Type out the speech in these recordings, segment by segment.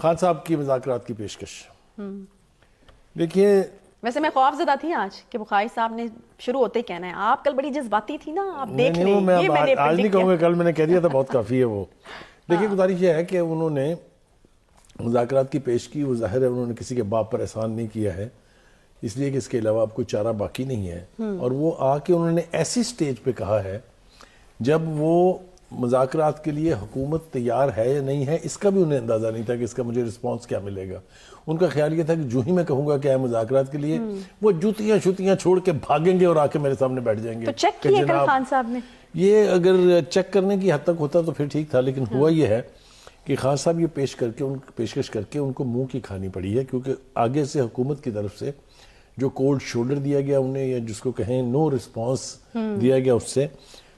خان صاحب کی مذاکرات کی پیشکش. دیکھیے ویسے میں خوف زدہ تھی آج کہ بخاری صاحب نے شروع ہوتے ہی کہنا ہے آپ کل بڑی جذباتی تھی نا, آپ دیکھ لیں. میں آج نہیں کہوں گا, کل میں نے کہہ دیا تھا, بہت کافی ہے وہ. دیکھیے گزارش یہ ہے کہ انہوں نے مذاکرات کی پیش کی, وہ ظاہر ہے انہوں نے کسی کے باپ پر احسان نہیں کیا ہے, اس لیے کہ اس کے علاوہ اب کوئی چارہ باقی نہیں ہے. اور وہ آ کے انہوں نے ایسی سٹیج پہ کہا ہے جب وہ مذاکرات کے لیے حکومت تیار ہے یا نہیں ہے اس کا بھی انہیں اندازہ نہیں تھا کہ اس کا مجھے رسپانس کیا ملے گا. ان کا خیال یہ تھا کہ جو ہی میں کہوں گا کہ ہے مذاکرات کے لیے, وہ جوتیاں شوتیاں چھوڑ کے بھاگیں گے اور آ کے میرے سامنے بیٹھ جائیں گے. تو چیک کیا کل خان صاحب نے؟ یہ اگر چیک کرنے کی حد تک ہوتا تو پھر ٹھیک تھا, لیکن ہوا یہ ہے کہ خان صاحب یہ پیشکش کر کے ان کو منہ کی کھانی پڑی ہے, کیونکہ آگے سے حکومت کی طرف سے جو کولڈ شولڈر دیا گیا انہیں, یا جس کو کہیں نو رسپانس دیا گیا اس سے,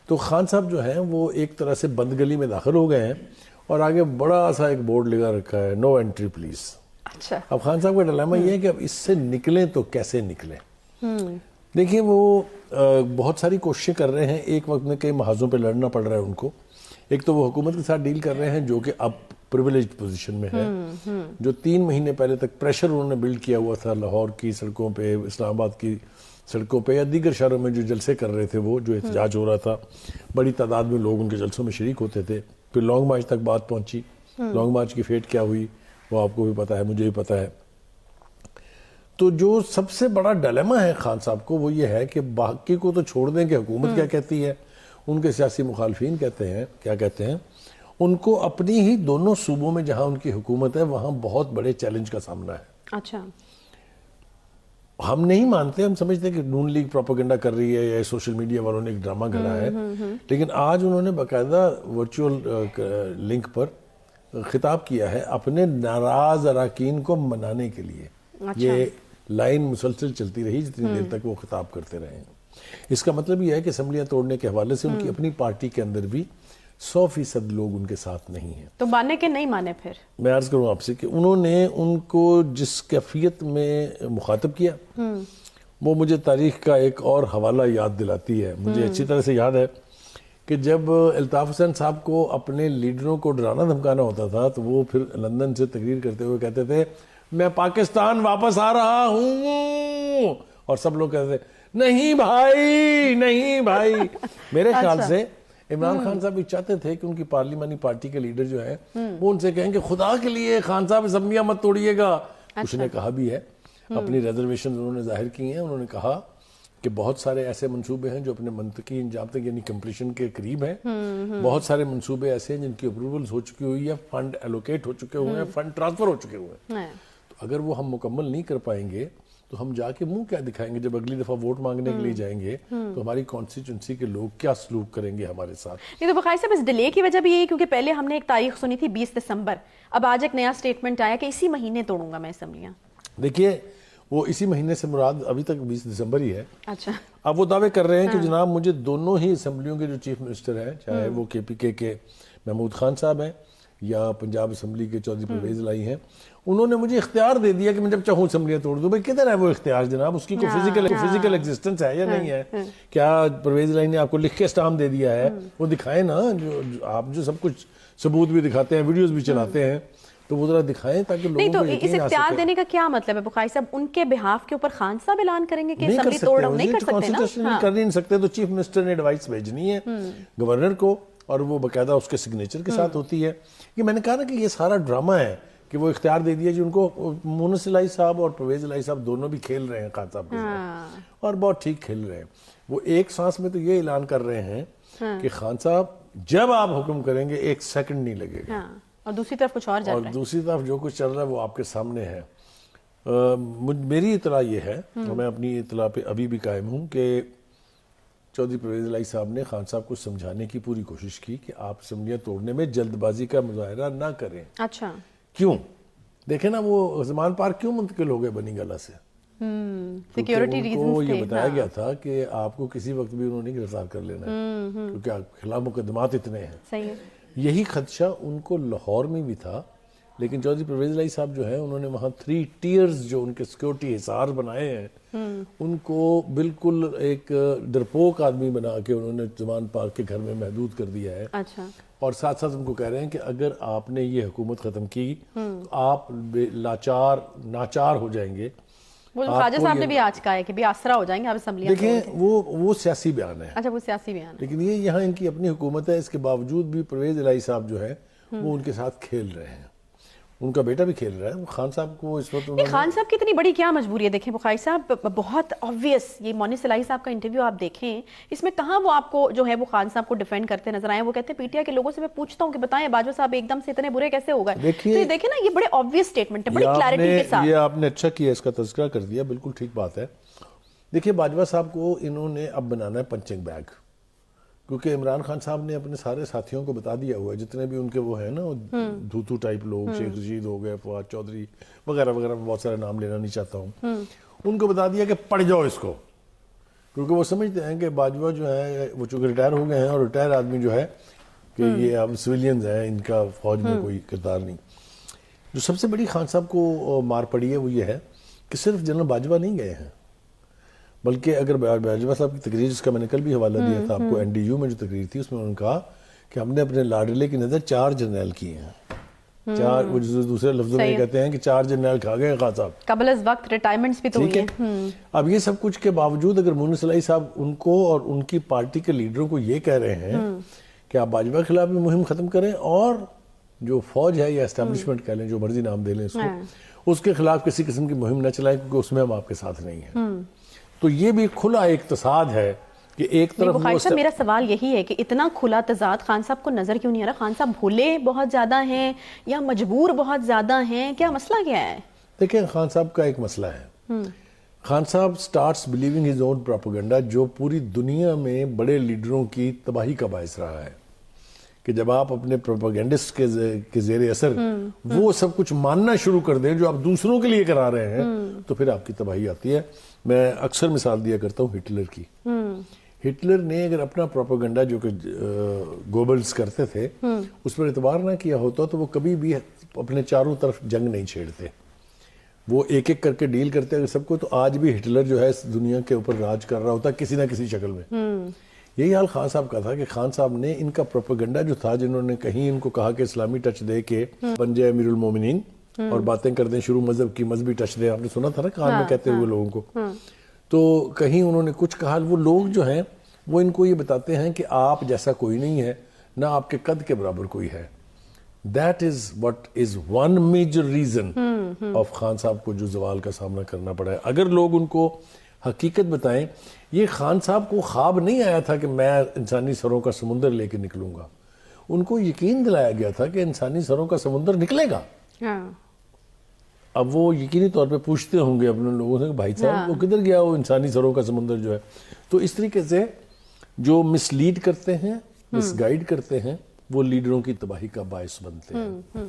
تو خان صاحب جو ہیں وہ ایک طرح سے بند گلی میں داخل ہو گئے ہیں اور آگے بڑا سا ایک بورڈ لگا رکھا ہے, نو انٹری پلیز. اچھا, اب خان صاحب کا ڈیلیما یہ ہے کہ اب اس سے نکلیں تو کیسے نکلیں. دیکھیں وہ بہت ساری کوششیں کر رہے ہیں, ایک وقت میں کئی محاذوں پہ لڑنا پڑ رہا ہے ان کو. ایک تو وہ حکومت کے ساتھ ڈیل کر رہے ہیں جو کہ اب پریویلیجڈ پوزیشن میں ہے, جو 3 مہینے پہلے تک پریشر انہوں نے بلڈ کیا ہوا تھا لاہور کی سڑکوں پہ, اسلام آباد کی سڑکوں پہ یا دیگر شہروں میں جو جلسے کر رہے تھے, وہ جو احتجاج ہو رہا تھا, بڑی تعداد میں لوگ ان کے جلسوں میں شریک ہوتے تھے. پھر لانگ مارچ تک بات پہنچی. لانگ مارچ کی فیٹ کیا ہوئی وہ آپ کو بھی پتا ہے, مجھے بھی پتا ہے. تو جو سب سے بڑا ڈیلیما ہے خان صاحب کو وہ یہ ہے کہ باقی کو تو چھوڑ دیں کہ حکومت کیا کہتی ہے, ان کے سیاسی مخالفین کیا کہتے ہیں, ان کو اپنی ہی دونوں صوبوں میں جہاں ان کی حکومت ہے وہاں بہت بڑے چیلنج کا سامنا ہے. اچھا, ہم نہیں مانتے, ہم سمجھتے ہیں کہ نون لیگ پروپیگنڈا کر رہی ہے یا سوشل میڈیا والوں نے ایک ڈرامہ گھڑا ہے, لیکن آج انہوں نے باقاعدہ ورچوئل لنک پر خطاب کیا ہے اپنے ناراض اراکین کو منانے کے لیے. یہ لائن مسلسل چلتی رہی جتنی دیر تک وہ خطاب کرتے رہے ہیں. اس کا مطلب یہ ہے کہ اسمبلیاں توڑنے کے حوالے سے ان کی اپنی پارٹی کے اندر بھی 100% لوگ ان کے ساتھ نہیں ہیں. تو مانے کہ نہیں مانے پھر؟ میں عرض کروں آپ سے کہ انہوں نے ان کو جس کیفیت میں مخاطب کیا وہ مجھے تاریخ کا ایک اور حوالہ یاد دلاتی ہے. مجھے اچھی طرح سے یاد ہے کہ جب الطاف حسین صاحب کو اپنے لیڈروں کو ڈرانا دھمکانا ہوتا تھا تو وہ پھر لندن سے تقریر کرتے ہوئے کہتے تھے میں پاکستان واپس آ رہا ہوں, اور سب لوگ کہتے تھے نہیں بھائی نہیں بھائی. میرے خیال سے عمران خان صاحب بھی چاہتے تھے کہ ان کی پارلیمانی پارٹی کے لیڈر جو ہیں وہ ان سے کہیں کہ خدا کے لیے خان صاحب اسمبلیاں مت توڑیے گا. کچھ نے کہا بھی ہے, اپنی ریزرویشن انہوں نے ظاہر کی ہیں. انہوں نے کہا کہ بہت سارے ایسے منصوبے ہیں جو اپنے منطقی انجام تک یعنی کمپلیشن کے قریب ہیں, بہت سارے منصوبے ایسے ہیں جن کی اپروولز ہو چکی ہوئی ہے, فنڈ ایلوکیٹ ہو چکے ہوئے ہیں, فنڈ ٹرانسفر ہو چکے ہوئے ہیں. تو اگر وہ ہم مکمل نہیں کر پائیں گے تو ہم جا کے منہ کیا دکھائیں گے جب اگلی دفعہ ووٹ مانگنے کے لیے جائیں گے, تو ہماری کانسٹیچوئنسی کے لوگ کیا سلوک کریں گے ہمارے ساتھ. نہیں تو بخاری صاحب اس ڈیلے کی وجہ بھی یہی کیونکہ پہلے ہم نے ایک تاریخ سنی تھی 20 دسمبر, اب آج ایک نیا سٹیٹمنٹ آیا کہ اسی مہینے توڑوں گا میں اسمبلیاں. دیکھیے وہ اسی مہینے سے مراد ابھی تک 20 دسمبر ہی ہے. اچھا, اب وہ دعوے کر رہے ہیں کہ جناب مجھے دونوں ہی اسمبلیوں کے جو چیف منسٹر ہیں, چاہے وہ کے پی کے محمود خان صاحب ہیں یا پنجاب اسمبلی کے چودھری پرویز الہی ہیں, انہوں نے مجھے اختیار دے دیا کہ میں جب چاہوں اسمبلیاں توڑ دوں. بھائی کدھر ہے وہ اختیار جناب, اس کی کوئی فزیکل ایگزسٹنس ہے یا نہیں ہے؟ کیا پرویز الہی نے آپ کو لکھ کے اسٹامپ دے دیا ہے؟ وہ دکھائیں نا, جو آپ جو سب کچھ ثبوت بھی دکھاتے ہیں, ویڈیوز بھی چلاتے ہیں, تو وہ ذرا دکھائیں تاکہ لوگوں کو یقین آ سکے. اس اختیار دینے کا کیا مطلب ہے بخاری صاحب؟ ان کے بہاف کے اوپر خان صاحب اعلان کریں گے کہ اسمبلی توڑ نہیں کر سکتے نا, کر نہیں سکتے, تو چیف منسٹر نے ایڈوائس بھیجنی ہے گورنر کو اور وہ باقاعدہ اس کے سگنیچر کے ساتھ ہوتی ہے. یہ میں نے کہا نا کہ یہ سارا ڈرامہ ہے کہ وہ اختیار دے دیا جو ان کو مونس الہی صاحب اور پرویز الہی صاحب دونوں بھی کھیل رہے ہیں خان صاحب کے ساتھ, اور بہت ٹھیک کھیل رہے ہیں. وہ ایک سانس میں تو یہ اعلان کر رہے ہیں کہ خان صاحب جب آپ حکم کریں گے 1 سیکنڈ نہیں لگے گا, اور دوسری طرف کچھ اور چل رہا ہے, اور دوسری طرف جو کچھ چل رہا ہے وہ آپ کے سامنے ہے. میری اطلاع یہ ہے اور میں اپنی اطلاع پہ ابھی بھی قائم ہوں کہ چودھری پرویز الہی صاحب نے خان صاحب کو سمجھانے کی پوری کوشش کی کہ آپ اسمبلیاں توڑنے میں جلد بازی کا مظاہرہ نہ کریں. اچھا, کیوں؟ دیکھیں نا وہ زمان پارک کیوں منتقل ہو گئے بنی گالہ سے؟ سیکیورٹی ریزنز کو یہ بتایا گیا تھا کہ آپ کو کسی وقت بھی انہوں نے گرفتار کر لینا ہے کیونکہ آپ کے خلاف مقدمات اتنے ہیں. صحیح ہے. یہی خدشہ ان کو لاہور میں بھی تھا لیکن چودھری پرویز الہی صاحب جو ہے انہوں نے وہاں 3 ٹیئرز جو ان کے سیکورٹی حصار بنائے ہیں ان کو بالکل ایک ڈرپوک آدمی بنا کے انہوں نے زمان پاک کے گھر میں محدود کر دیا ہے. اچھا. اور ساتھ ساتھ ان کو کہہ رہے ہیں کہ اگر آپ نے یہ حکومت ختم کی تو آپ ناچار ہو جائیں گے. وہ خواجہ صاحب نے بھی آج کہا ہے کہ بھی آسرا ہو جائیں گے آپ اسمبلیاں. دیکھیں وہ سیاسی بیان ہے. اچھا وہ سیاسی بیان ہے. لیکن یہ یہاں ان کی اپنی حکومت ہے, اس کے باوجود بھی پرویز الہی صاحب جو ہے وہ ان کے ساتھ کھیل رہے ہیں. ان کا بیٹا بھی کھیل رہا ہے. خان صاحب کو اس وقت خان صاحب کی اتنی بڑی کیا مجبوری ہے؟ دیکھیں بخاری صاحب بہت آبویس, یہ مونس الہی صاحب کا انٹرویو آپ دیکھیں, اس میں کہاں وہ آپ کو جو ہے وہ خان صاحب کو ڈیفینڈ کرتے نظر آئے. وہ کہتے ہیں پی ٹی آئی کے لوگوں سے میں پوچھتا ہوں کہ بتائیں باجوہ صاحب ایک دم سے اتنے برے کیسے ہو گئے. تو یہ دیکھیں نا, یہ بڑے آبویس سٹیٹمنٹ ہے, بڑی کلیئرٹی کے ساتھ. یہ آپ نے اچھا کیا, اس کا تذکرہ کر دیا, بالکل ٹھیک بات ہے. دیکھیے باجوہ صاحب کو انہوں نے اب بنانا ہے پنچنگ بیگ, کیونکہ عمران خان صاحب نے اپنے سارے ساتھیوں کو بتا دیا ہوا ہے, جتنے بھی ان کے وہ ہیں نا دھوتو ٹائپ لوگ, شیخ رشید ہو گئے, فواد چودھری وغیرہ وغیرہ, میں بہت سارے نام لینا نہیں چاہتا ہوں, ان کو بتا دیا کہ پڑھ جاؤ اس کو, کیونکہ وہ سمجھتے ہیں کہ باجوہ جو ہے وہ چونکہ ریٹائر ہو گئے ہیں, اور ریٹائر آدمی جو ہے کہ یہ اب سویلینز ہیں, ان کا فوج میں کوئی کردار نہیں. جو سب سے بڑی خان صاحب کو مار پڑی ہے وہ یہ ہے کہ صرف جنرل باجوہ نہیں گئے ہیں, بلکہ اگر باجوہ صاحب کی تقریر, جس کا میں نے کل بھی حوالہ دیا تھا آپ کو, این ڈی یو میں جو تقریر تھی, اس میں انہوں نے کہا کہ ہم نے اپنے لاڈلے کی نظر 4 جنرل کیے ہیں. 4, وہ دوسرے لفظوں میں کہتے ہیں کہ 4 جنرل کھا گئے خان صاحب, قبل از وقت ریٹائرمنٹس بھی تو ہوئی ہیں. اب یہ سب کچھ کے باوجود اگر مونس الہی صاحب ان کو اور ان کی پارٹی کے لیڈروں کو یہ کہہ رہے ہیں کہ آپ باجوہ کے خلاف بھی مہم ختم کریں, اور جو فوج ہے یا اسٹیبلشمنٹ کہہ لیں, جو مرضی نام دے لیں اس کو, اس کے خلاف کسی قسم کی مہم نہ چلائیں, کیونکہ اس میں ہم آپ کے ساتھ نہیں ہیں. تو یہ بھی کھلا ایک تصاد ہے کہ ایک طرف بخاری صاحب میرا سوال یہی ہے کہ اتنا کھلا تضاد خان صاحب کو نظر کیوں نہیں آ رہا؟ خان صاحب بھولے بہت زیادہ ہیں یا مجبور بہت زیادہ ہیں؟ کیا مسئلہ کیا ہے؟ دیکھیں خان صاحب کا ایک مسئلہ ہے, خان صاحب starts believing his own propaganda, جو پوری دنیا میں بڑے لیڈروں کی تباہی کا باعث رہا ہے, کہ جب آپ اپنے پروپیگنڈسٹ کے زیر اثر وہ سب کچھ ماننا شروع کر دیں جو آپ دوسروں کے لیے کرا رہے ہیں, تو پھر آپ کی تباہی آتی ہے. میں اکثر مثال دیا کرتا ہوں ہٹلر کی. ہٹلر نے اگر اپنا پروپیگنڈا جو کہ گوبلز کرتے تھے اس پر اعتبار نہ کیا ہوتا تو وہ کبھی بھی اپنے چاروں طرف جنگ نہیں چھیڑتے, وہ ایک ایک کر کے ڈیل کرتے اگر سب کو, تو آج بھی ہٹلر جو ہے اس دنیا کے اوپر راج کر رہا ہوتا کسی نہ کسی شکل میں. یہی حال خان صاحب کا تھا کہ خان صاحب نے ان کا پروپیگنڈا جو تھا, جنہوں نے کہیں ان کو کہا کہ اسلامی ٹچ دے کے بن جائے امیر المومنین اور باتیں کر دیں شروع مذہب کی, مذہبی ٹچ دیں, آپ نے سنا تھا نا کان میں کہتے ہوئے لوگوں کو, تو کہیں انہوں نے کچھ کہا. وہ لوگ جو ہیں وہ ان کو یہ بتاتے ہیں کہ آپ جیسا کوئی نہیں ہے, نہ آپ کے قد کے برابر کوئی ہے. That is what is one major reason of Khan صاحب کو جو زوال کا سامنا کرنا پڑا ہے. اگر لوگ ان کو حقیقت بتائیں, یہ خان صاحب کو خواب نہیں آیا تھا کہ میں انسانی سروں کا سمندر لے کے نکلوں گا, ان کو یقین دلایا گیا تھا کہ انسانی سروں کا سمندر نکلے گا. اب وہ یقینی طور پہ پوچھتے ہوں گے اپنے لوگوں سے کہ بھائی صاحب وہ کدھر گیا وہ انسانی سروں کا سمندر جو ہے. تو اس طریقے سے جو مس لیڈ کرتے ہیں, مس گائیڈ کرتے ہیں, وہ لیڈروں کی تباہی کا باعث بنتے ہیں.